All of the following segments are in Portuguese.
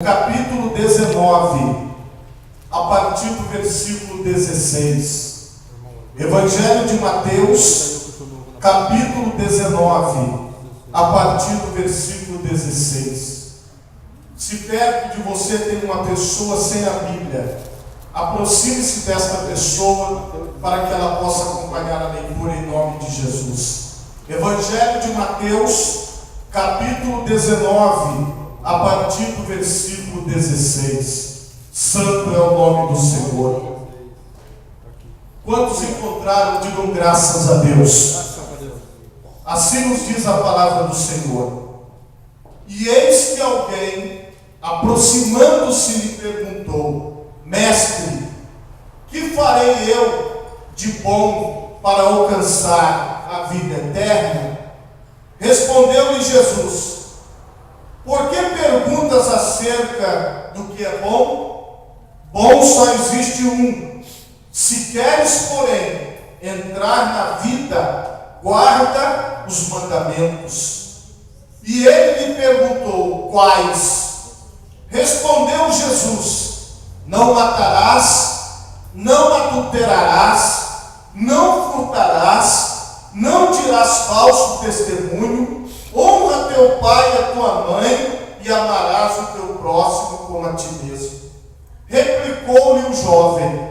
capítulo 19, a partir do versículo 16. Evangelho de Mateus, capítulo 19, a partir do versículo 16. Se perto de você tem uma pessoa sem a Bíblia, aproxime-se desta pessoa para que ela possa acompanhar a leitura em nome de Jesus. Evangelho de Mateus, capítulo 19, a partir do versículo 16. Santo é o nome do Senhor. Quantos encontraram, digam graças a Deus. Assim nos diz a palavra do Senhor. E eis que alguém, aproximando-se, lhe perguntou: Mestre, que farei eu de bom para alcançar a vida eterna? Respondeu-lhe Jesus: Por que perguntas acerca do que é bom? Bom só existe um. Se queres, porém, entrar na vida, guarda os mandamentos. E ele lhe perguntou: Quais? Respondeu Jesus: Não matarás, não adulterarás, não furtarás, não dirás falso testemunho, honra teu pai e a tua mãe, e amarás o teu próximo como a ti mesmo. Replicou-lhe o jovem: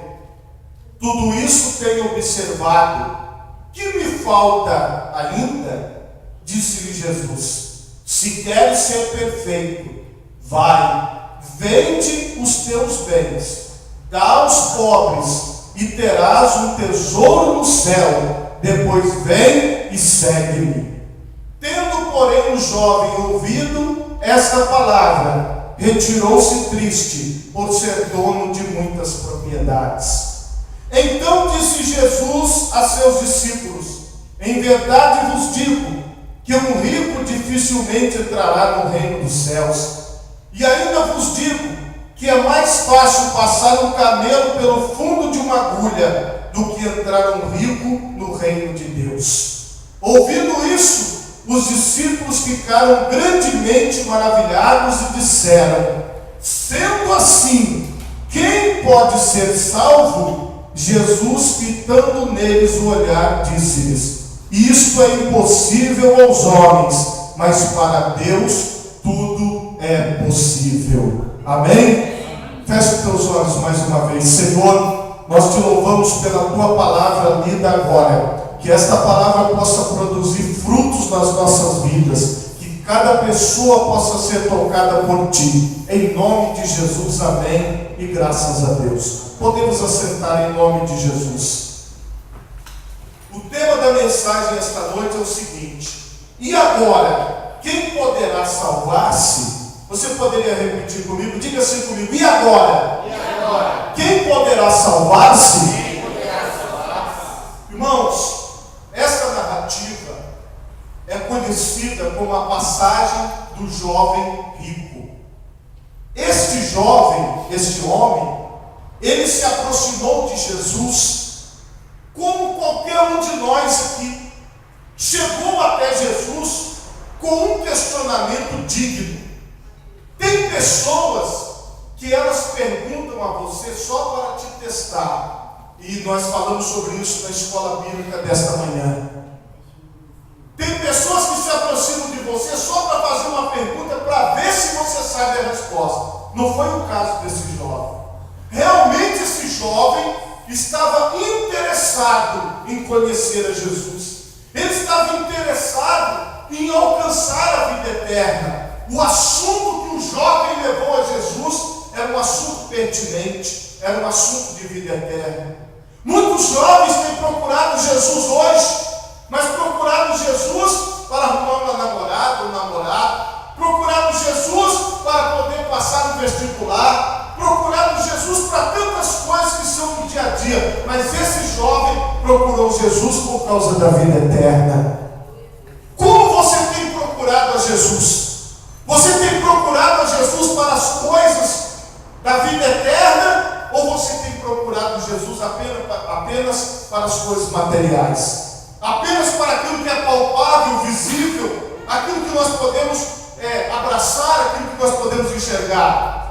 Tudo isso tenho observado. Que me falta ainda? Disse-lhe Jesus: Se queres ser perfeito, vai, vende os teus bens, dá aos pobres, e terás um tesouro no céu. Depois vem e segue-me. Tendo, porém, o jovem ouvido esta palavra, retirou-se triste, por ser dono de muitas propriedades. Então disse Jesus a seus discípulos: Em verdade vos digo, que um rico dificilmente entrará no reino dos céus. E ainda vos digo, que é mais fácil passar um camelo pelo fundo de uma agulha, do que entrar um rico no reino de Deus. Ouvindo isso, os discípulos ficaram grandemente maravilhados e disseram: Sendo assim, quem pode ser salvo? Jesus, fitando neles o olhar, disse-lhes: Isto é impossível aos homens, mas para Deus tudo é possível. Amém? Feche os teus olhos mais uma vez. Senhor, nós te louvamos pela tua palavra lida agora. Que esta palavra possa produzir frutos nas nossas vidas. Que cada pessoa possa ser tocada por ti. Em nome de Jesus, amém. E graças a Deus. Podemos assentar em nome de Jesus. O tema da mensagem esta noite é o seguinte: e agora, quem poderá salvar-se? Você poderia repetir comigo? Diga assim comigo: e agora? E agora? Quem poderá salvar-se? Quem poderá salvar-se? Irmãos, esta narrativa é conhecida como a passagem do jovem rico. Este homem, ele se aproximou de Jesus como qualquer um de nós aqui. Chegou até Jesus com um questionamento digno. Tem pessoas que elas perguntam a você só para te testar. E nós falamos sobre isso na escola bíblica desta manhã. Tem pessoas que se aproximam de você só para fazer uma pergunta para ver se você sabe a resposta. Não foi o caso desse jovem. Realmente esse jovem estava interessado em conhecer a Jesus. Ele estava interessado em alcançar a vida eterna. O assunto que o jovem levou a Jesus era um assunto pertinente, era um assunto de vida eterna. Muitos jovens têm procurado Jesus hoje, mas procurado Jesus para arrumar uma namorada, um namorado, procurado Jesus para poder passar no vestibular, procurado Jesus para tantas coisas que são no dia a dia, mas esse jovem procurou Jesus por causa da vida eterna. Como você tem procurado a Jesus? Você tem procurado a Jesus para as coisas da vida eterna, ou você tem procurado Jesus apenas para as coisas materiais? Apenas para aquilo que é palpável, visível, aquilo que nós podemos abraçar, aquilo que nós podemos enxergar?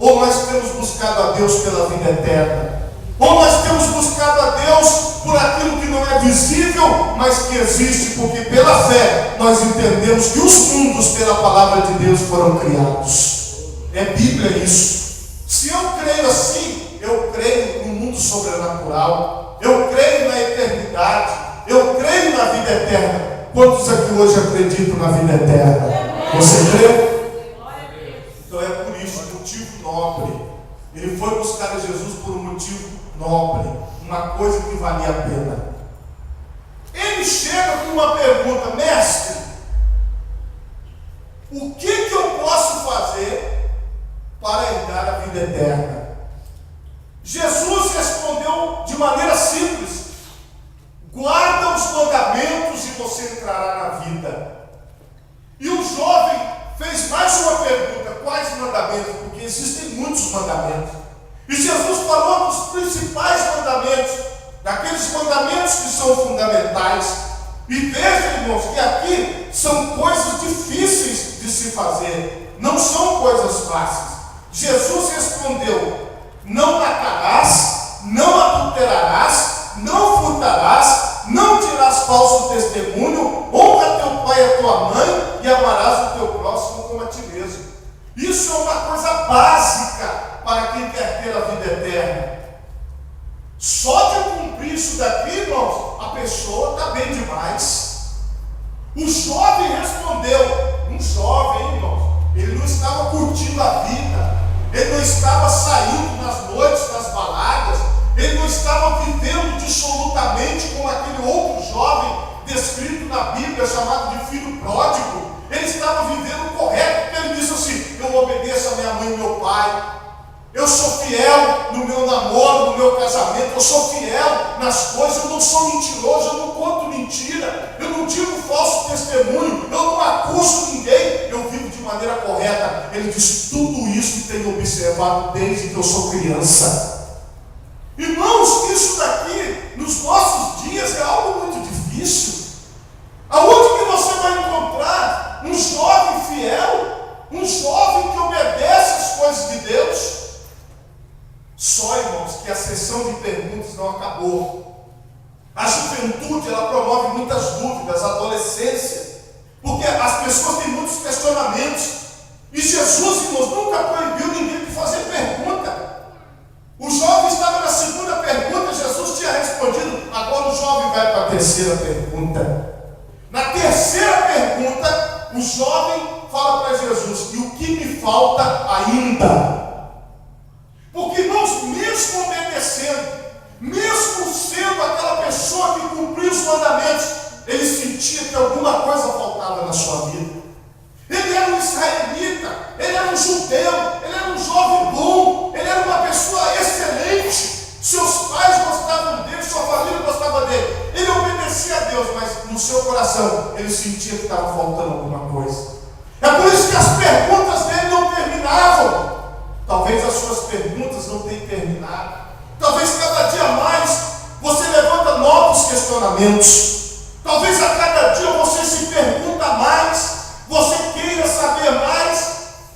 Ou nós temos buscado a Deus pela vida eterna? Ou nós temos buscado a Deus por aquilo que não é visível, mas que existe, porque pela fé nós entendemos que os mundos pela palavra de Deus foram criados. É Bíblia isso. Se eu creio assim, eu creio no mundo sobrenatural, eu creio na eternidade, eu creio na vida eterna. Quantos aqui hoje acreditam na vida eterna? Você crê? Então é por isso, motivo nobre. Ele foi buscar a Jesus por um motivo nobre, uma coisa que valia a pena. Ele chega com uma pergunta: mestre, o que eu posso fazer para herdar a vida eterna? Jesus respondeu de maneira simples: guarda os mandamentos e você entrará na vida. E o jovem fez mais uma pergunta: quais mandamentos? Porque existem muitos mandamentos. E Jesus falou dos principais mandamentos, daqueles mandamentos que são fundamentais. E veja, irmãos, que aqui são coisas difíceis de se fazer, não são coisas fáceis. Jesus respondeu: não matarás, não adulterarás, não furtarás, não dirás falso testemunho, honra teu pai e a tua mãe, e amarás o teu próximo como a ti mesmo. Isso é uma coisa básica para quem quer ter a vida eterna. Só de cumprir isso daqui, irmãos, a pessoa está bem demais. O jovem respondeu, um jovem, irmãos, ele não estava curtindo a vida, ele não estava saindo nas noites, nas baladas, ele não estava vivendo dissolutamente como aquele outro jovem descrito na Bíblia, chamado de filho pródigo. Ele estava vivendo correto, porque ele disse assim: eu obedeço a minha mãe e meu pai, eu sou fiel no meu namoro, no meu casamento, eu sou fiel nas coisas, eu não sou mentiroso, eu não conto mentira, eu não digo falso testemunho, eu não acuso ninguém, eu vivo de maneira correta. Ele diz: tudo isso tenho observado desde que eu sou criança. Irmãos, isso daqui nos nossos dias é algo muito difícil. Aonde que você vai encontrar um jovem fiel, um jovem que obedece às coisas de Deus? Só, irmãos, que a sessão de perguntas não acabou. A juventude, ela promove muitas dúvidas, a adolescência, porque as pessoas têm muitos questionamentos. E Jesus, irmãos, nunca proibiu ninguém de fazer pergunta. O jovem estava na segunda pergunta, Jesus tinha respondido. Agora o jovem vai para a terceira pergunta. Na terceira pergunta, o jovem fala para Jesus: e o que me falta ainda? Porque, irmãos, mesmo obedecendo, mesmo sendo aquela pessoa que cumpriu os mandamentos, ele sentia que alguma coisa faltava na sua vida. Ele era um israelita, ele era um judeu, ele era um jovem bom, ele era uma pessoa excelente. Seus pais gostavam dele, sua família gostava dele. Ele obedecia a Deus, mas no seu coração ele sentia que estava faltando alguma coisa. É por isso que as perguntas dele não terminavam. Talvez as suas perguntas não tenham terminado. Talvez cada dia mais você levanta novos questionamentos. Talvez a cada dia você se pergunta mais, você queira saber mais,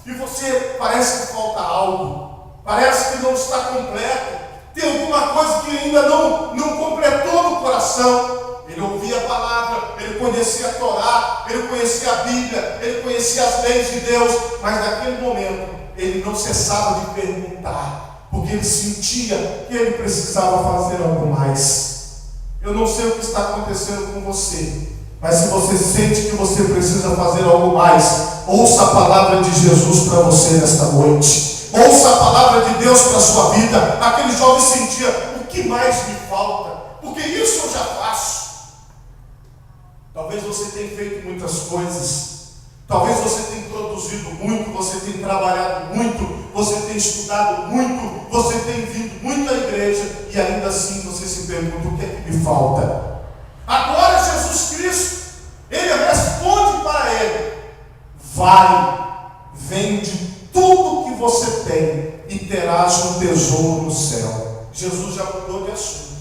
e você parece que falta algo, parece que não está completo, tem alguma coisa que ainda não completou no coração. Ele ouvia a palavra, ele conhecia a Torá, ele conhecia a Bíblia, ele conhecia as leis de Deus, mas naquele momento ele não cessava de perguntar, porque ele sentia que ele precisava fazer algo mais. Eu não sei o que está acontecendo com você, mas se você sente que você precisa fazer algo mais, ouça a palavra de Jesus para você nesta noite. Ouça a palavra de Deus para a sua vida. Aquele jovem sentia: o que mais me falta? Porque isso eu já faço. Talvez você tenha feito muitas coisas. Talvez você tenha produzido muito, você tenha trabalhado muito, você tenha estudado muito, você tenha vindo muito à igreja, e ainda assim você se pergunta: o que é que me falta? Agora Jesus Cristo, ele responde para ele: vai, vende tudo que você tem e terás um tesouro no céu. Jesus já mudou de assunto.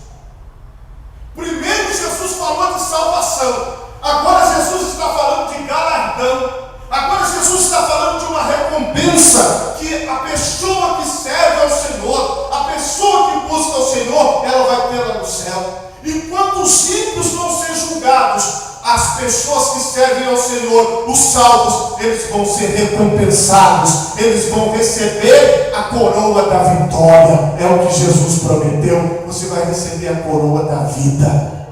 Primeiro Jesus falou de salvação, agora Jesus está falando de galardão. Agora Jesus está falando de uma recompensa que a pessoa pessoa que serve ao Senhor, a pessoa que busca ao Senhor, ela vai tê-la no céu. Enquanto os ímpios vão ser julgados, as pessoas que servem ao Senhor, os salvos, eles vão ser recompensados, eles vão receber a coroa da vitória. É o que Jesus prometeu. Você vai receber a coroa da vida,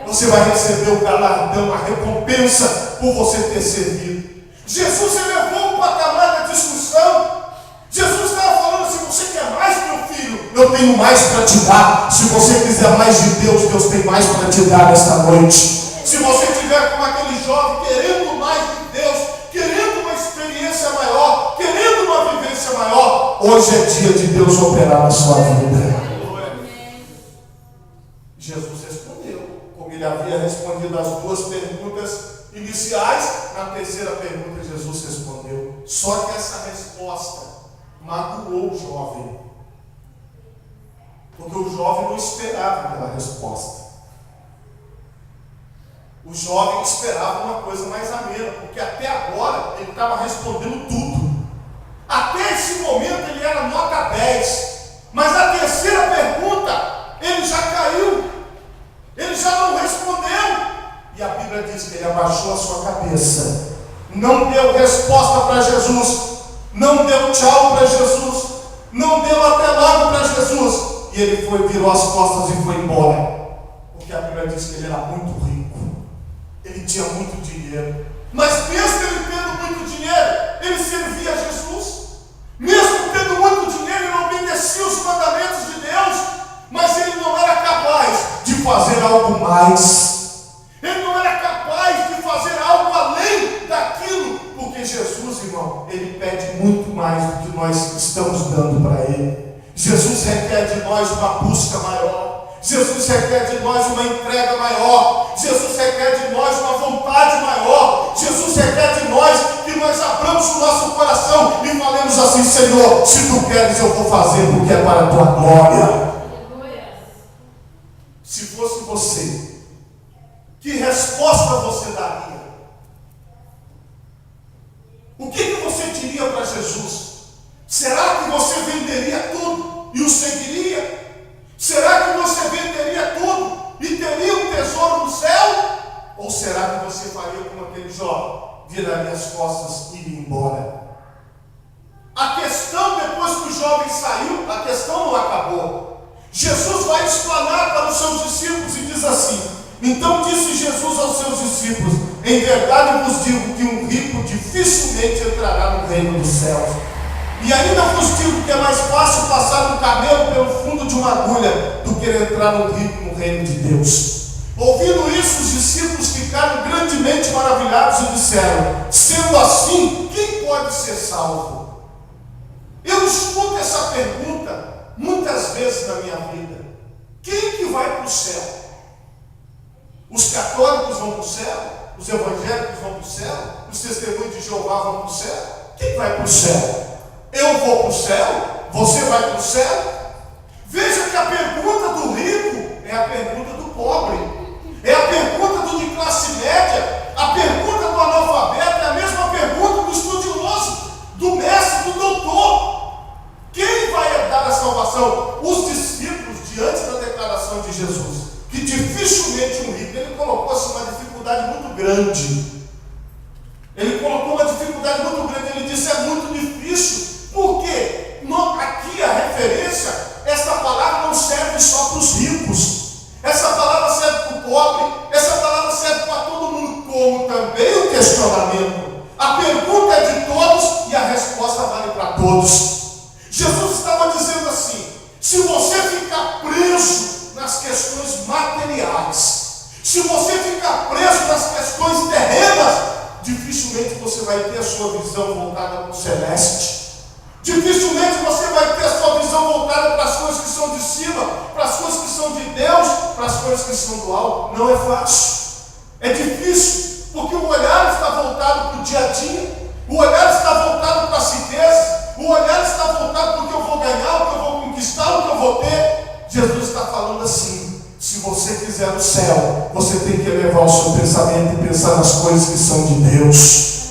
você vai receber o galardão, a recompensa por você ter servido. Jesus elevou um patamar da discussão. Jesus estava falando assim: você quer mais, meu filho? Eu tenho mais para te dar. Se você quiser mais de Deus, Deus tem mais para te dar nesta noite. Se você estiver como aquele jovem querendo mais de Deus, querendo uma experiência maior, querendo uma vivência maior, hoje é dia de Deus operar na sua vida. Jesus respondeu, como ele havia respondido as duas perguntas iniciais. Na terceira pergunta Jesus respondeu. Só que essa resposta magoou o jovem, porque o jovem não esperava aquela resposta. O jovem esperava uma coisa mais amena, porque até agora ele estava respondendo tudo. Até esse momento ele era nota 10. Mas a terceira pergunta, ele já caiu. Ele já não respondeu. E a Bíblia diz que ele abaixou a sua cabeça, não deu resposta para Jesus, não deu tchau para Jesus, não deu até logo para Jesus. E ele virou as costas e foi embora. Porque a Bíblia diz que ele era muito rico. Ele tinha muito dinheiro, mas mesmo ele tendo muito dinheiro, ele servia a Jesus. Mesmo tendo muito dinheiro, ele obedecia os mandamentos de Deus, mas ele não era capaz de fazer algo mais. Ele não era capaz de fazer algo além daquilo, porque Jesus, irmão, ele pede muito mais do que nós estamos dando para ele. Jesus requer de nós uma busca maior. Jesus requer de nós uma entrega maior. Jesus requer de nós uma vontade maior. Jesus requer de nós que nós abramos o nosso coração e falemos assim: Senhor, se tu queres, eu vou fazer, porque é para a tua glória. Se fosse você, que resposta você daria? O que você diria para Jesus? Será que você venderia tudo e o seguiria? Será que você venderia tudo e teria um tesouro no céu? Ou será que você faria como aquele jovem, viraria as costas e iria embora? A questão, depois que o jovem saiu, a questão não acabou. Jesus vai explanar para os seus discípulos e diz assim: então disse Jesus aos seus discípulos: em verdade vos digo que um rico dificilmente entrará no reino dos céus. E ainda vos digo que é mais fácil passar um camelo pelo fundo de uma agulha do que entrar no rico no reino de Deus. Ouvindo isso, os discípulos ficaram grandemente maravilhados e disseram: sendo assim, quem pode ser salvo? Eu escuto essa pergunta muitas vezes na minha vida: quem que vai para o céu? Os católicos vão para o céu? Os evangélicos vão para o céu? Os testemunhos de Jeová vão para o céu? Quem vai para o céu? Eu vou para o céu? Você vai para o céu? Veja que a pergunta do rico é a pergunta do pobre, é a pergunta do de classe média, a pergunta do analfabeto é a mesma pergunta do estudioso, do mestre, do doutor. Quem vai herdar a salvação? Os discípulos, diante da declaração de Jesus, que dificilmente um rico, ele colocou assim uma dificuldade muito grande. Ele colocou uma dificuldade muito grande, ele disse: é muito difícil. Por quê? Aqui a referência, essa palavra não serve só para os ricos, essa palavra serve para o pobre, essa palavra serve para todo mundo, como também o questionamento. A pergunta é de todos e a resposta vale para todos. Jesus estava dizendo assim: se você ficar preso nas questões materiais, se você ficar preso nas questões terrenas, dificilmente você vai ter a sua visão voltada para o celeste. Dificilmente você vai ter a sua visão voltada para as coisas que são de cima, para as coisas que são de Deus, para as coisas que são do alto. Não é fácil, é difícil, porque o olhar está voltado para o dia a dia, o olhar está voltado para as riquezas, o olhar está voltado para o que eu vou ganhar, o que eu vou conquistar, o que eu vou ter. Jesus está falando assim: se você quiser o céu, você tem que elevar o seu pensamento e pensar nas coisas que são de Deus.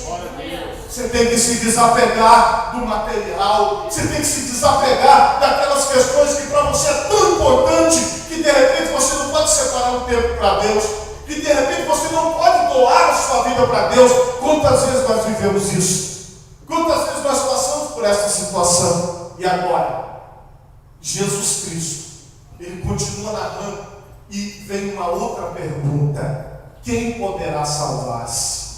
Você tem tem que se desapegar do material, você tem que se desapegar daquelas questões que para você é tão importante, que de repente você não pode separar um tempo para Deus, que de repente você não pode doar a sua vida para Deus. Quantas vezes nós vivemos isso? Quantas vezes nós passamos por essa situação? E agora, Jesus Cristo, Ele continua narrando e vem uma outra pergunta: quem poderá salvar-se?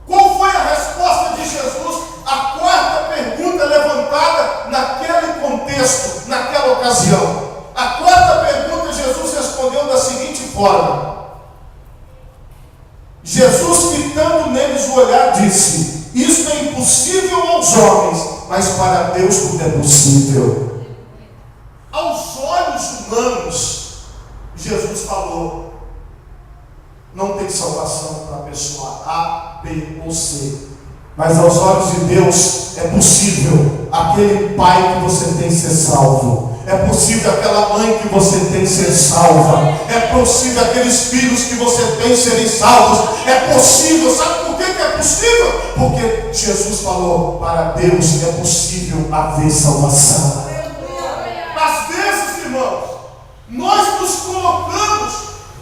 Qual foi a resposta de Jesus à quarta pergunta levantada naquele contexto, naquela ocasião? A quarta pergunta Jesus respondeu da seguinte forma: Jesus, fitando neles o olhar, disse: isto é impossível aos homens, mas para Deus tudo é possível. Aos olhos humanos, Jesus falou: não tem salvação para a pessoa A, B ou C. Mas aos olhos de Deus é possível aquele pai que você tem ser salvo. É possível aquela mãe que você tem ser salva. É possível aqueles filhos que você tem serem salvos. É possível. Sabe por que é possível? Porque Jesus falou: para Deus é possível haver salvação. Às vezes, irmãos, nós nos colocamos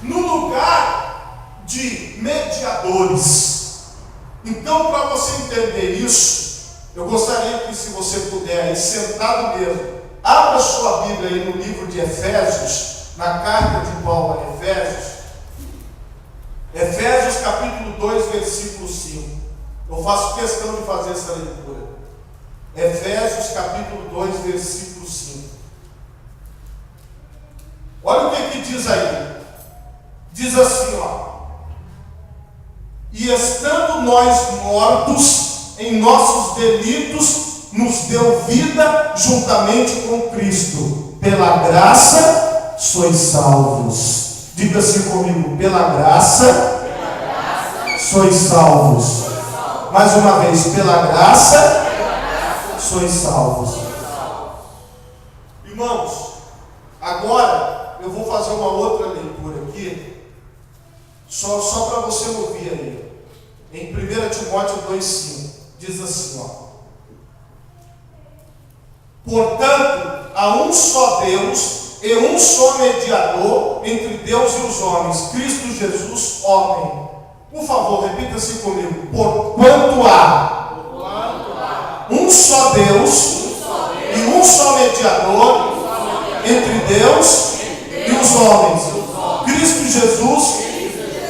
no lugar de mediadores. Então, para você entender isso, eu gostaria que, se você puder, aí sentado mesmo, abra sua Bíblia aí no livro de Efésios, na carta de Paulo a Efésios. Efésios capítulo 2, versículo 5. Eu faço questão de fazer essa leitura. Efésios capítulo 2, versículo 5. Olha o que diz aí. Diz assim, ó: e estando nós mortos em nossos delitos, nos deu vida juntamente com Cristo. Pela graça sois salvos. Diga assim comigo: pela graça sois salvos. Mais uma vez: pela graça sois salvos. Irmãos, agora eu vou fazer uma outra leitura aqui, só para você ouvir aí. Em 1 Timóteo 2,5 diz assim, ó: portanto, há um só Deus e um só mediador entre Deus e os homens, Cristo Jesus, homem. Por favor, repita assim comigo: porquanto há um só Deus e um só mediador entre Deus e os homens, Cristo Jesus,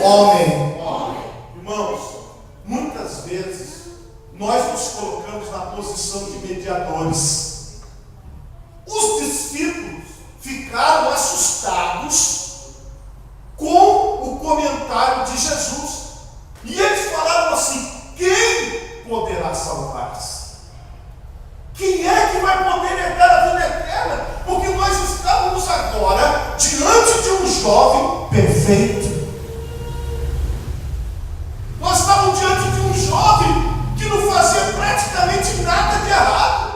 homem. Irmãos, muitas vezes nós nos colocamos na posição de mediadores. Os discípulos ficaram assustados com o comentário de Jesus, e eles falaram assim: quem poderá salvar-se? Quem é que vai poder herdar a vida eterna? Porque nós estávamos agora diante de um jovem perfeito. Nós estávamos diante de um jovem que não fazia praticamente nada de errado.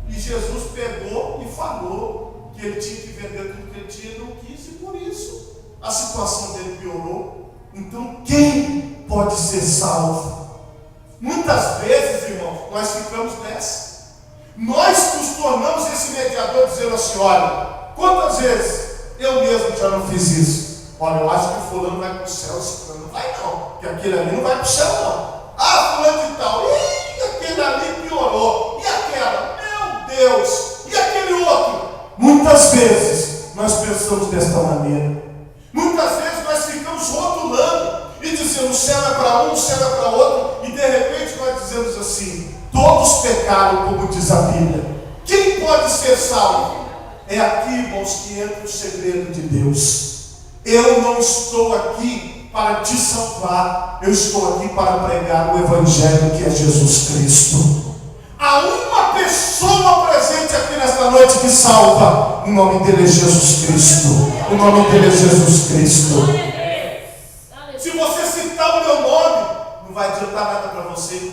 E Jesus pegou e falou que ele tinha que vender tudo que ele tinha e não quis, e por isso a situação dele piorou. Então, quem pode ser salvo? Muitas vezes, irmãos, nós ficamos nessa. Nós nos tornamos esse mediador, dizendo assim: olha, quantas vezes eu mesmo já não fiz isso? Olha, eu acho que fulano vai para o céu, esse fulano não vai não, porque aquele ali não vai para o céu não. Ah, fulano de tal, aquele ali piorou, e aquela, meu Deus, e aquele outro? Muitas vezes nós pensamos desta maneira. Muitas vezes nós ficamos rotulando e dizendo: o céu é para um, o céu é para outro, e de repente nós dizemos assim: todos pecaram, como diz a Bíblia. Quem pode ser salvo? É aqui, irmãos, que entra o segredo de Deus. Eu não estou aqui para te salvar, eu estou aqui para pregar o Evangelho, que é Jesus Cristo. Há uma pessoa presente aqui nesta noite que salva. O nome dele é Jesus Cristo. O nome dele é Jesus Cristo. Se você citar o meu nome, não vai adiantar nada para você.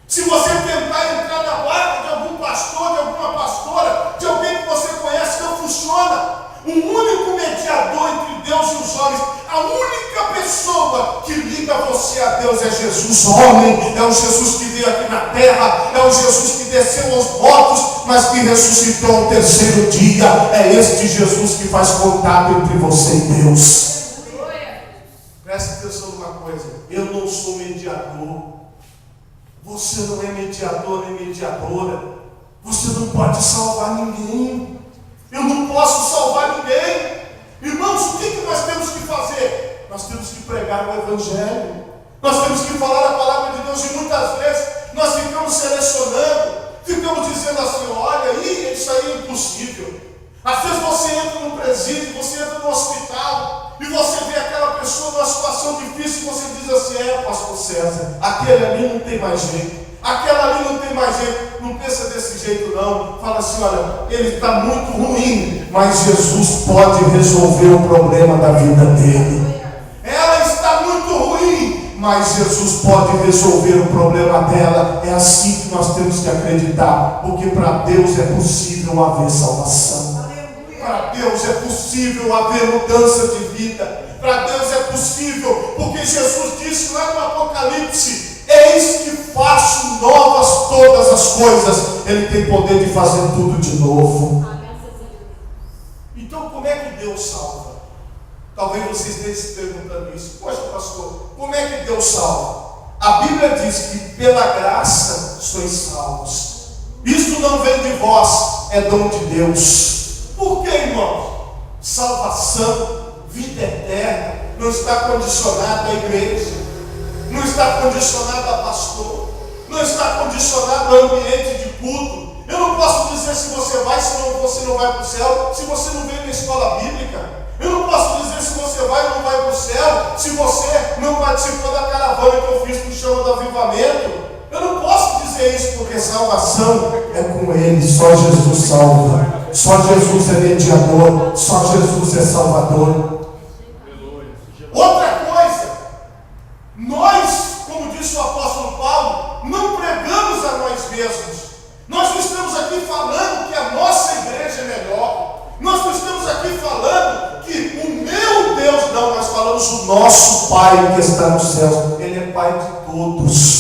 Se você tentar entrar na barca de algum pastor, de alguma pastora, de alguém que você conhece, não funciona. Um único mediador entre Deus e os homens, a única pessoa que liga você associar a Deus é Jesus homem, é o Jesus que veio aqui na terra, é o Jesus que desceu aos mortos, mas que ressuscitou ao terceiro dia. É este Jesus que faz contato entre você e Deus. Preste atenção numa coisa: eu não sou mediador, você não é mediador nem mediadora, você não pode salvar ninguém, eu não posso salvar ninguém. Irmãos, o que nós temos que fazer? Nós temos que pregar o Evangelho, nós temos que falar a palavra de Deus. E muitas vezes nós ficamos selecionando, ficamos dizendo assim: olha, isso aí é impossível. Às vezes você entra no presídio, você entra no hospital e você vê aquela pessoa numa situação difícil e você diz assim: pastor César, aquele ali não tem mais jeito, aquela ali não tem mais jeito. Não pensa desse jeito não, fala assim: olha, ele está muito ruim, mas Jesus pode resolver o problema da vida dele. Ela está muito ruim, mas Jesus pode resolver o problema dela. É assim que nós temos que acreditar, porque para Deus é possível haver salvação. Para Deus é possível haver mudança de vida. Para Deus é possível, porque Jesus disse lá no Apocalipse: eis que faço novas todas as coisas. Ele tem poder de fazer tudo de novo. Então como é que Deus salva? Talvez vocês estejam se perguntando isso: poxa pastor, como é que Deus salva? A Bíblia diz que pela graça sois salvos. Isso não vem de vós, é dom de Deus. Por que, irmãos? Salvação, vida eterna, não está condicionada à igreja, não está condicionada a pastor, não está condicionado ao ambiente de culto. Eu não posso dizer se você vai, senão você não vai para o céu, se você não vem na escola bíblica. Eu não posso dizer se você vai ou não vai para o céu, se você não participou da caravana que eu fiz com o chama do avivamento. Eu não posso dizer isso, porque salvação é com Ele. Só Jesus salva, só Jesus é mediador, só Jesus é salvador. Outra coisa, nós, como disse o apóstolo Paulo, não pregamos a nós mesmos. Nós não estamos aqui falando que a nossa igreja é melhor, nós não estamos aqui falando que o meu Deus, não, nós falamos o nosso Pai que está nos céus. Ele é Pai de todos.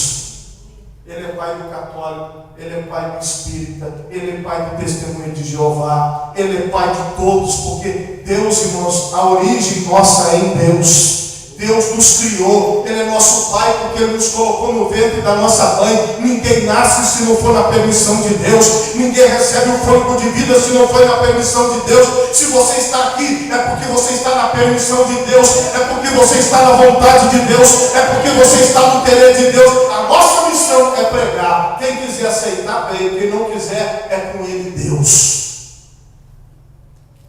Ele é Pai do católico, Ele é Pai do espírita, Ele é Pai do testemunho de Jeová, Ele é Pai de todos, porque Deus, irmãos, a origem nossa é em Deus. Deus nos criou, Ele é nosso Pai, porque Ele nos colocou no ventre da nossa mãe. Ninguém nasce se não for na permissão de Deus, ninguém recebe o fôlego de vida se não for na permissão de Deus. Se você está aqui, é porque você está na permissão de Deus, é porque você está na vontade de Deus, é porque você está no querer de Deus. A nossa missão é pregar. Quem quiser aceitar, bem; quem não quiser, é com Ele Deus.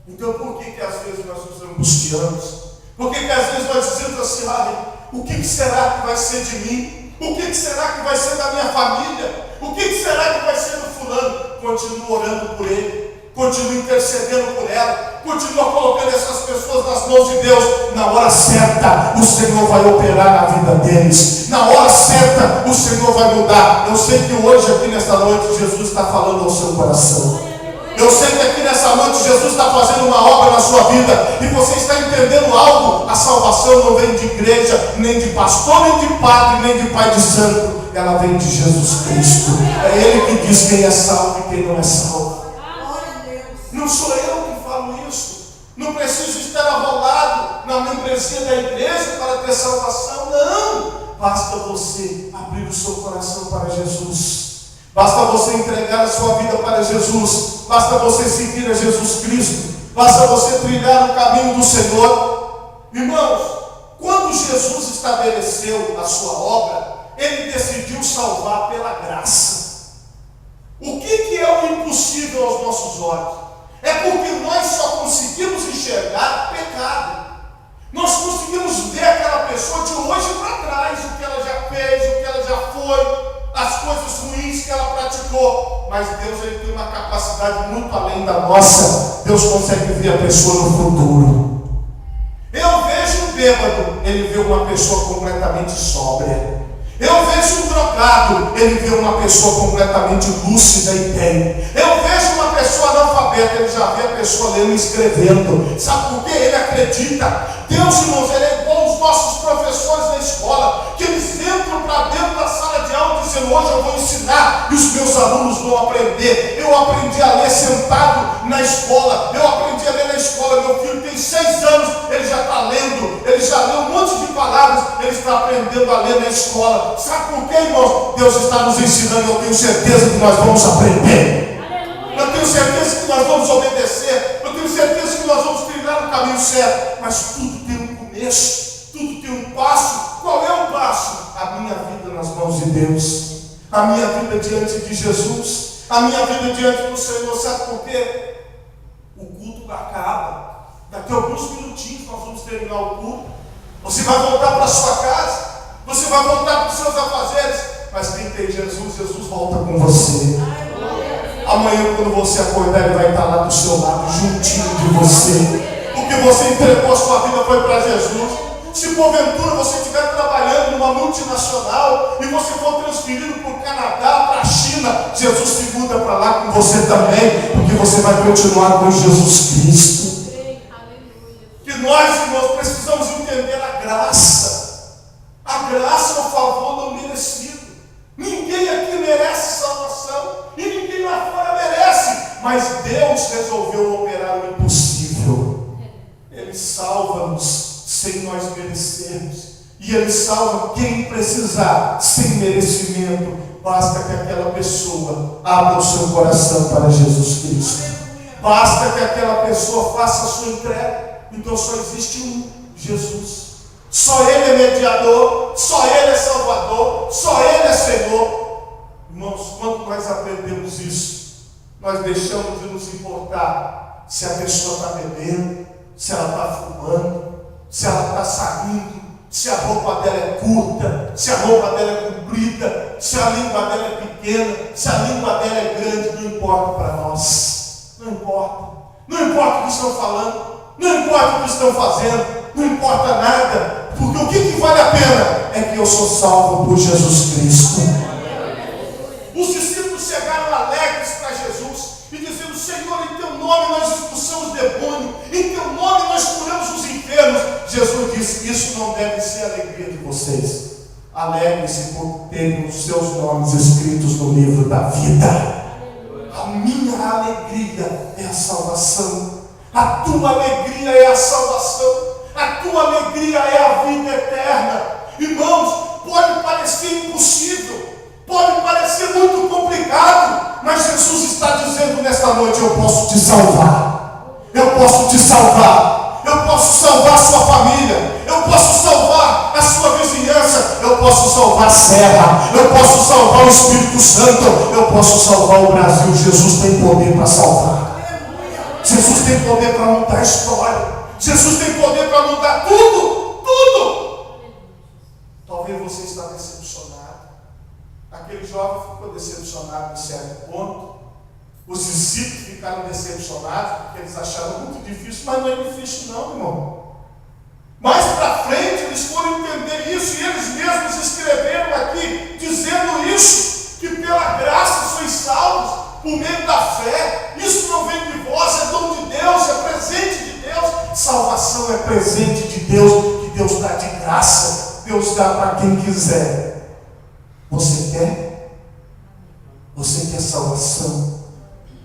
Então por que às vezes nós nos angustiamos? Por que às vezes nós dizemos assim: o que será que vai ser de mim? O que será que vai ser da minha família? O que será que vai ser do fulano? Continua orando por ele, continua intercedendo por ela, continua colocando essas pessoas nas mãos de Deus. Na hora certa, o Senhor vai operar na vida deles. Na hora certa, o Senhor vai mudar. Eu sei que hoje, aqui nesta noite, Jesus está falando ao seu coração. Eu sei que aqui nessa noite Jesus está fazendo uma obra na sua vida e você está entendendo algo. A salvação não vem de igreja, nem de pastor, nem de padre, nem de pai de santo. Ela vem de Jesus Cristo. É Ele que diz quem é salvo e quem não é salvo. Não sou eu que falo isso. Não preciso estar arrolado na membresia da igreja para ter salvação. Não. Basta você abrir o seu coração para Jesus. Basta você entregar a sua vida para Jesus. Basta você seguir a Jesus Cristo. Basta você trilhar o caminho do Senhor. Irmãos, quando Jesus estabeleceu a sua obra, Ele decidiu salvar pela graça. O que é o impossível aos nossos olhos? É porque nós só conseguimos enxergar pecado. Nós conseguimos ver aquela pessoa de hoje para trás, o que ela já fez, o que ela já foi, as coisas ruins que ela praticou. Mas Deus, Ele tem uma capacidade muito além da nossa. Deus consegue ver a pessoa no futuro. Eu vejo um bêbado, Ele vê uma pessoa completamente sóbria. Eu vejo um drogado, Ele vê uma pessoa completamente lúcida e bem. Eu vejo uma pessoa analfabeta, Ele já vê a pessoa lendo e escrevendo. Sabe por quê? Ele acredita. Deus, irmãos, Ele é igual aos nossos professores da escola, que hoje eu vou ensinar e os meus alunos vão aprender. Eu aprendi a ler sentado na escola. Eu aprendi a ler na escola. Meu filho tem 6 anos, ele já está lendo. Ele já leu um monte de palavras. Ele está aprendendo a ler na escola. Sabe por quê, irmãos? Deus está nos ensinando. Eu tenho certeza que nós vamos aprender. Eu tenho certeza que nós vamos obedecer. Eu tenho certeza que nós vamos trilhar no caminho certo. Mas tudo tem um começo. Tudo tem um passo. Qual é o passo? A minha vida nas mãos de Deus. A minha vida diante de Jesus. A minha vida diante do Senhor. Sabe por quê? O culto acaba. Daqui a alguns minutinhos nós vamos terminar o culto. Você vai voltar para a sua casa. Você vai voltar para os seus afazeres. Mas quem tem Jesus, Jesus volta com você. Amanhã, quando você acordar, Ele vai estar lá do seu lado, juntinho de você. Porque você entregou a sua vida, foi para Jesus. Se porventura você estiver trabalhando numa multinacional e você for transferido para o Canadá, para a China, Jesus se muda para lá com você também, porque você vai continuar com Jesus Cristo. Que nós, irmãos, precisamos entender a graça. A graça é o favor não merecido. Ninguém aqui merece salvação e ninguém lá fora merece, mas Deus resolveu operar o impossível. Ele salva-nos sem nós merecermos, e Ele salva quem precisar, sem merecimento. Basta que aquela pessoa abra o seu coração para Jesus Cristo. Basta que aquela pessoa faça a sua entrega. Então só existe um: Jesus. Só Ele é mediador, só Ele é Salvador, só Ele é Senhor. Irmãos, quando nós aprendemos isso, nós deixamos de nos importar se a pessoa está bebendo, se ela está fumando, se ela está saindo, se a roupa dela é curta, se a roupa dela é comprida, se a língua dela é pequena, se a língua dela é grande. Não importa para nós. Não importa. Não importa o que estão falando, não importa o que estão fazendo, não importa nada. Porque o que vale a pena é que eu sou salvo por Jesus Cristo. Os discípulos chegaram alegres para Jesus e dizendo: Senhor, em teu nome nós expulsamos demônio, em teu nome nós curamos os enfermos. Jesus disse: isso não deve ser a alegria de vocês. Alegre-se por terem os seus nomes escritos no livro da vida. A minha alegria é a salvação. A tua alegria é a salvação. A tua alegria é a vida eterna. Irmãos, pode parecer impossível, pode parecer muito complicado, mas Jesus está dizendo nesta noite: eu posso te salvar. Eu posso te salvar. Eu posso salvar a sua família. Eu posso salvar a sua vizinhança. Eu posso salvar a Serra. Eu posso salvar o Espírito Santo. Eu posso salvar o Brasil. Jesus tem poder para salvar. Jesus tem poder para mudar a história. Jesus tem poder para mudar tudo. Tudo. Talvez você está decepcionado. Aquele jovem ficou decepcionado em certo ponto. Os discípulos ficaram decepcionados porque eles acharam muito difícil. Mas não é difícil não, irmão. Mais para frente eles foram entender isso e eles mesmos escreveram aqui dizendo isso, que pela graça sois salvos por meio da fé. Isso não vem de vós, é dom de Deus, é presente de Deus. Salvação é presente de Deus, que Deus dá de graça. Deus dá para quem quiser. Você quer? Você quer salvação?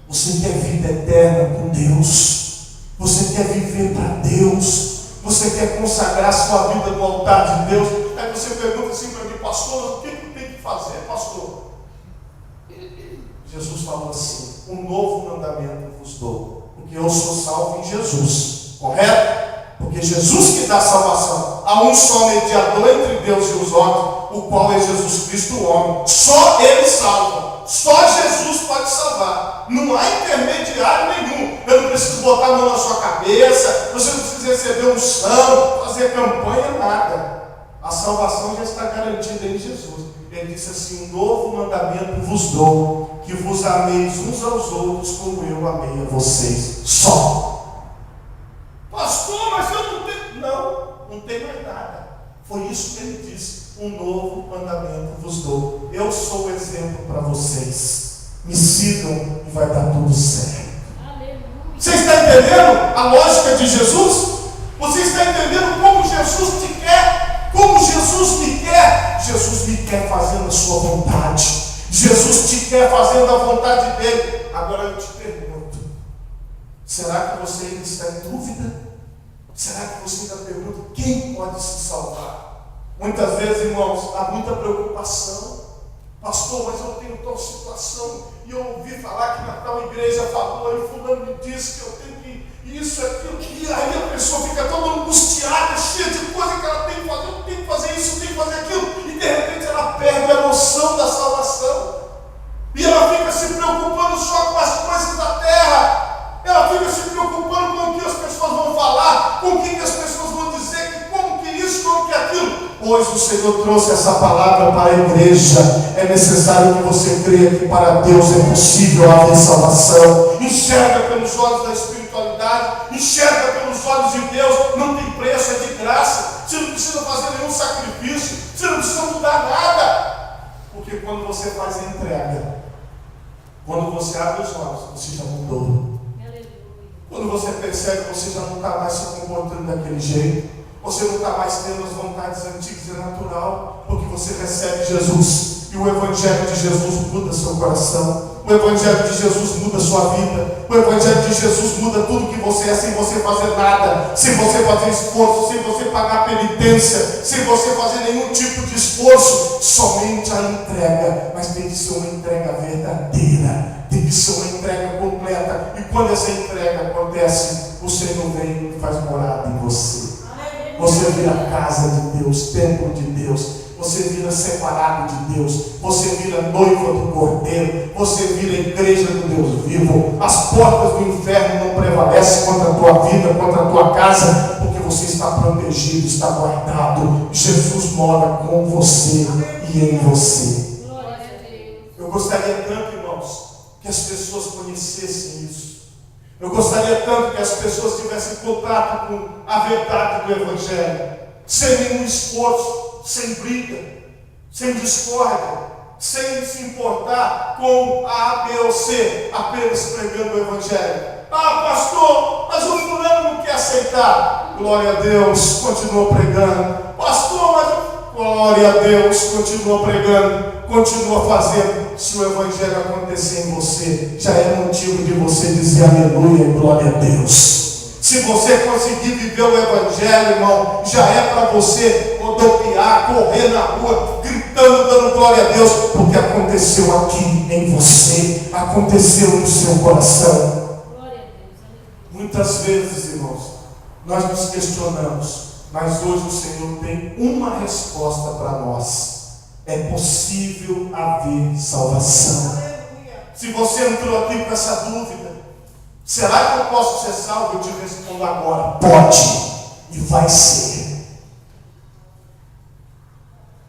Você quer vida eterna com Deus? Você quer viver para Deus? Você quer consagrar sua vida no altar de Deus? Aí você pergunta assim para mim: pastor, o que eu tenho que fazer, pastor? Jesus falou assim: um novo mandamento vos dou, porque eu sou salvo em Jesus, correto? Porque Jesus que dá salvação. Há um só mediador entre Deus e os homens, o qual é Jesus Cristo, o homem. Só Ele salva. Só Jesus pode salvar. Não há intermediário nenhum. Eu não preciso botar a mão na sua cabeça. Você não precisa receber unção, fazer campanha, nada. A salvação já está garantida em Jesus. Ele disse assim: um novo mandamento vos dou, que vos ameis uns aos outros como eu amei a vocês. Só. Pastor, mas eu não tenho. Não tem mais nada. Foi isso que ele disse: um novo mandamento vos dou. Eu sou o exemplo para vocês. Me sigam e vai dar tudo certo. Você está entendendo a lógica de Jesus? Você está entendendo como Jesus te quer? Como Jesus Jesus me quer fazendo a sua vontade. Jesus te quer fazendo a vontade dele. Agora eu te pergunto, será que você ainda está em dúvida? Será que você ainda pergunta quem pode se salvar? Muitas vezes, irmãos, há muita preocupação. Pastor, mas eu tenho tal situação, e eu ouvi falar que na tal igreja falou, e fulano me disse que eu tenho que isso, aquilo, e aí a pessoa fica toda angustiada, cheia de coisa que ela tem que fazer, eu tenho que fazer isso, eu tenho que fazer aquilo, e de repente ela perde a noção da salvação, e ela fica se preocupando só com as coisas da terra, ela fica se preocupando com o que as pessoas vão falar, com o que as pessoas vão dizer, que como que isso, como que aquilo. Hoje o Senhor trouxe essa palavra para a igreja. É necessário que você creia que para Deus é possível haver salvação. Enxerga pelos olhos da espiritualidade, enxerga pelos olhos de Deus. Não tem preço, é de graça. Você não precisa fazer nenhum sacrifício, você não precisa mudar nada, porque quando você faz a entrega, quando você abre os olhos, você já mudou. Quando você percebe que você já não está mais se comportando daquele jeito, você não está mais tendo as vontades antigas, é natural, porque você recebe Jesus. E o Evangelho de Jesus muda seu coração. O Evangelho de Jesus muda sua vida. O Evangelho de Jesus muda tudo que você é, sem você fazer nada, sem você fazer esforço, sem você pagar penitência, sem você fazer nenhum tipo de esforço. Somente a entrega, mas tem que ser uma entrega verdadeira, tem que ser uma entrega completa. E quando essa entrega acontece, o Senhor vem e faz morada em você. Você vira casa de Deus, templo de Deus. Você vira separado de Deus. Você vira noiva do Cordeiro. Você vira igreja do Deus vivo. As portas do inferno não prevalecem contra a tua vida, contra a tua casa, porque você está protegido, está guardado. Jesus mora com você e em você. Eu gostaria tanto, irmãos, que as pessoas conhecessem isso. Eu gostaria tanto que as pessoas tivessem contato com a verdade do Evangelho, sem nenhum esforço, sem briga, sem discórdia, sem se importar com a A, B ou C, apenas pregando o Evangelho. Ah, pastor, mas o fulano não quer aceitar. Glória a Deus, continua pregando. Pastor, mas glória a Deus, continua pregando, continua fazendo. Se o Evangelho acontecer em você, já é motivo de você dizer aleluia e glória a Deus. Se você conseguir viver o Evangelho, irmão, já é para você rodopiar, correr na rua, gritando, dando glória a Deus, porque aconteceu aqui em você, aconteceu no seu coração. Muitas vezes, irmãos, nós nos questionamos, mas hoje o Senhor tem uma resposta para nós. É possível haver salvação. Se você entrou aqui com essa dúvida, será que eu posso ser salvo? Eu te respondo agora: pode e vai ser.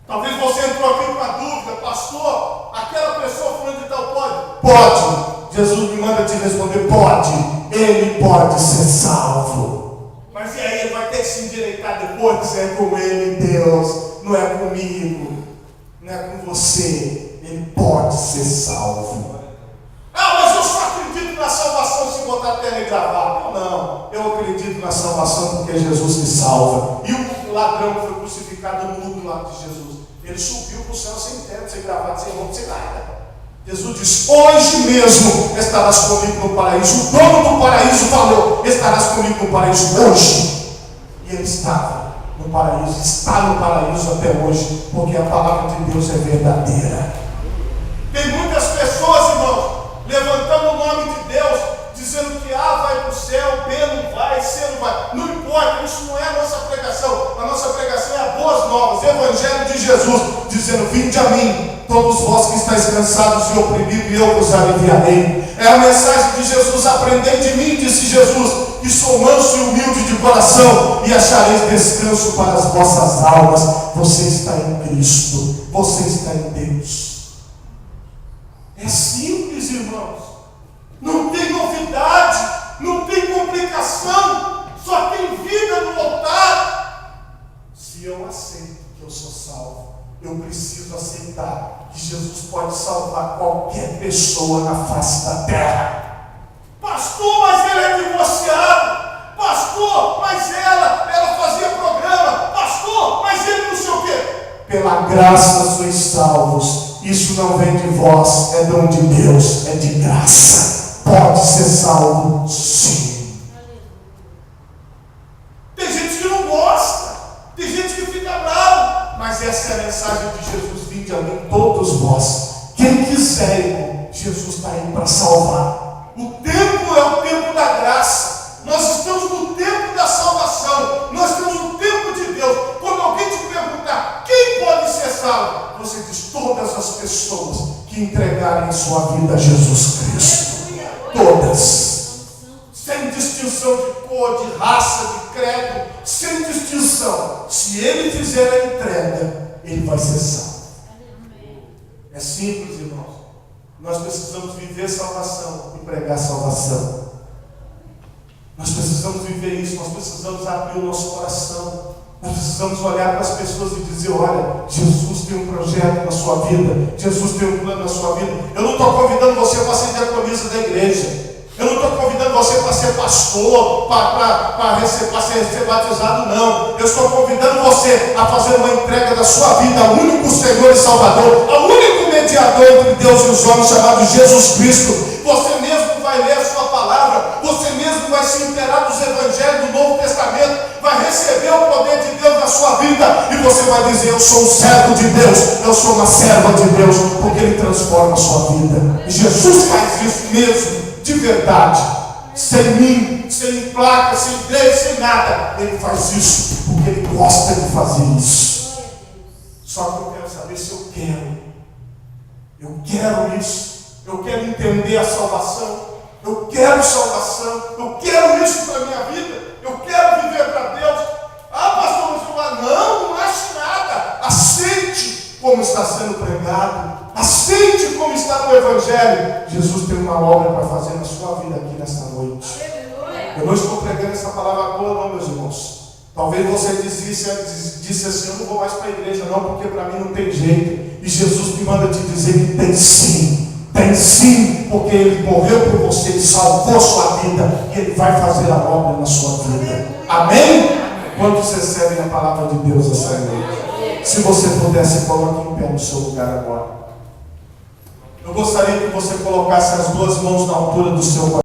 Talvez você entrou aqui com a dúvida, pastor, aquela pessoa falando de tal pode? Pode. Jesus me manda te responder: pode. Ele pode ser salvo. Mas e aí, ele vai ter que se endireitar depois? É com ele, Deus, não é comigo. Não é com você. Ele pode ser salvo. Ah, mas eu só acredito na salvação se botar a terra e gravar. Não, eu acredito na salvação porque é Jesus que salva. E o ladrão que foi crucificado no do lado de Jesus, ele subiu para o céu sem teto, sem gravata, sem roupa, sem nada. Jesus diz: hoje mesmo estarás comigo no paraíso. O dono do paraíso falou: estarás comigo no paraíso hoje. E ele estava no paraíso, está no paraíso até hoje, porque a palavra de Deus é verdadeira. Tem muitas pessoas, irmãos, levantando o nome de Deus, dizendo que A vai para o céu, B não vai, C não vai. Não importa, isso não é a nossa pregação. A nossa pregação é a boas novas, Evangelho de Jesus, dizendo: vinde a mim, todos vós que estáis cansados e oprimidos, e eu vos aliviarei. É a mensagem de Jesus: aprendei de mim, disse Jesus, que sou manso e humilde de coração, e achareis descanso para as vossas almas. Você está em Cristo, você está em Deus. É simples, irmãos. Não tem novidade, não tem complicação, só tem vida no altar. Se eu aceito que eu sou salvo, eu preciso aceitar que Jesus pode salvar qualquer pessoa na face da terra. Pastor, mas ele é divorciado. Pastor, mas ela fazia programa. Pastor, mas ele não sei o quê. pela graça sois salvos. Isso não vem de vós, é dom de Deus, é de graça. Pode ser salvo, sim. Tem gente que não gosta, tem gente que fica bravo, mas essa é a mensagem de Jesus: vinde a mim todos vós. Quem quiser, irmão, Jesus está aí para salvar. O tempo é o tempo da graça. Nós estamos no tempo da salvação. Nós estamos no tempo de Deus. Quando alguém te perguntar quem pode ser salvo, você diz: todas as pessoas que entregarem sua vida a Jesus Cristo. Todas. Sem distinção de cor, de raça, de credo. Sem distinção. Se ele fizer a entrega, ele vai ser salvo. É simples, irmãos. Nós precisamos viver salvação e pregar salvação. Nós precisamos viver isso. Nós precisamos abrir o nosso coração. Nós precisamos olhar para as pessoas e dizer: olha, Jesus tem um projeto na sua vida. Jesus tem um plano na sua vida. Eu não estou convidando você para ser diaconisa da igreja. Eu não estou convidando você para ser pastor, para ser batizado, não. Eu estou convidando você a fazer uma entrega da sua vida ao único Senhor e Salvador, ao único mediador entre Deus e os homens, chamado Jesus Cristo. Você mesmo vai ler a sua palavra, você mesmo vai se inteirar dos evangelhos do Novo Testamento, vai receber o poder de Deus na sua vida, e você vai dizer: eu sou um servo de Deus, eu sou uma serva de Deus, porque Ele transforma a sua vida. E Jesus faz isso mesmo. De verdade, sem mim, sem placa, sem igreja, sem nada. Ele faz isso porque Ele gosta de fazer isso. Só que eu quero saber se eu quero. Eu quero isso. Eu quero entender a salvação. Eu quero salvação. Eu quero isso para a minha vida. Eu quero viver para Deus. Ah, pastor, mas não acho nada. Aceite como está sendo pregado. Aceite como está no Evangelho. Jesus tem uma obra para fazer na sua vida aqui nesta noite. Eu não estou pregando essa palavra à toa, não, meus irmãos. Talvez você disse assim: eu não vou mais para a igreja não, porque para mim não tem jeito. E Jesus me manda te dizer que tem sim. Tem sim, porque Ele morreu por você, Ele salvou sua vida, e Ele vai fazer a obra na sua vida. Amém? Quantos recebem a palavra de Deus essa noite? Se você pudesse, coloque em pé no seu lugar agora. Eu gostaria que você colocasse as duas mãos na altura do seu coração.